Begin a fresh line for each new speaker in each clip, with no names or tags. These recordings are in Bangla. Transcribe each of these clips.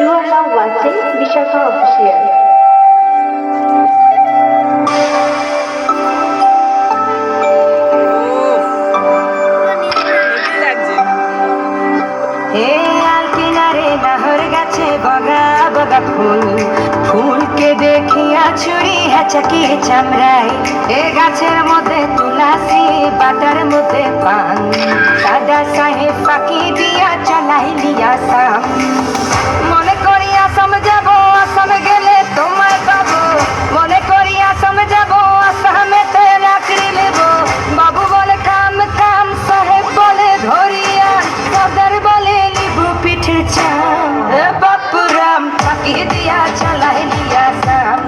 You are now watching Vishaka Official.
বগা ফুল ফুলকে দেখিয়া ছুরি হেঁচাকিয়ে চামড়াই এ গাছের মধ্যে তুলাসি বাটার মধ্যে পান দাদা সাহেব ফাঁকি দিয়া চালাইলি আসাম মনে করি আসাম যাব আসাম গেলে তোমায় পাবো মনে করি আসাম যাব আসামেতে চাকরি নেব বাবু বলে কাম কাম সাহেব বলে ধরিয়া সদর বলে লিবু পিঠের চাম বাপুরাম ফাঁকি দিয়া চালাইলি আসাম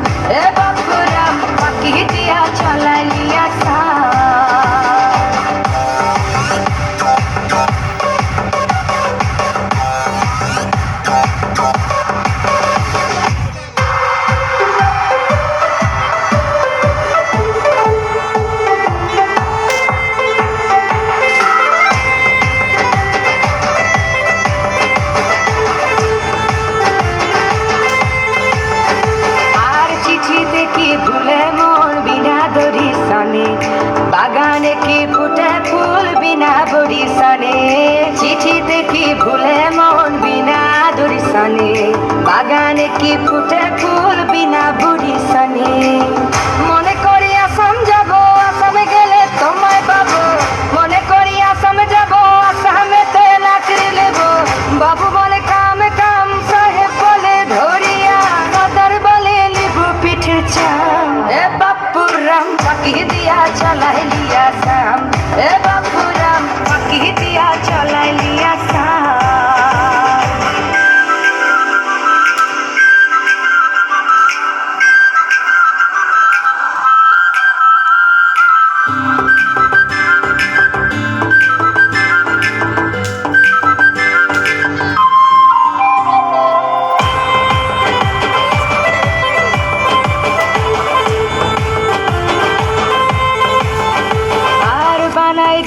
বাপুরাম ফাঁকি দিয়া চালাইলি আসাম ভুলে মন বিনা দড়ি সনে বাগানে কি ফুটে ফুল বিনা বড়ি সনে চিঠি দেখি ভুলে মন বিনা দড়ি সনে বাগানে কি ফুটে ফুল বিনা বড়ি সনে মনে করি আসাম যাব আসামে গেলে তোমায় পাবো মনে করি আসাম যাব আসামেতে চাকরি নেব বাবু বলে কাম কাম সাহেব বলে ধরিয়া সদর বলে লিবু পিঠের চাম বাপুরাম ফাঁকি দিয়া চালাইলি আসাম বাপুরাম ফাঁকি দিয়া চালাইলি আসাম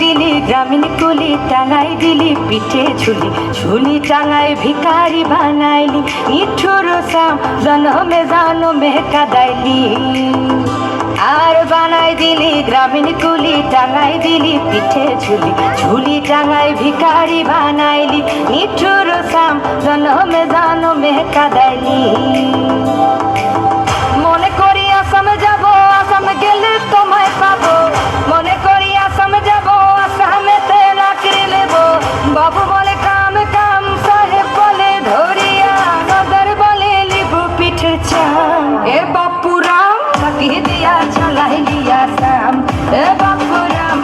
দিলি গ্রামীণ কুলি টাঙাই দিলি পিঠে ঝুলি ঝুলি টাঙাই ভিখারি বানাইলি নিঠুর সাম জনমে কাদাইলি আর বানাই দিলি গ্রামীণ কুলি টাঙাই দিলি পিঠে ঝুলি ঝুলি টাঙাই ভিখারি বানাইলি নিঠুর সাম জনমে কাদাইলি মনে করি আসাম যাব আসাম গেলে তোমায় পাবো মনে করি আসাম যাব আসামেতে চাকরি নেব বাবু বলে কাম কাম সাহেব বলে ধরিয়া সদর বলে লিবু পিঠের চাম বাপুরাম ফাঁকি দিয়া চালাইলি আসাম বাপুরাম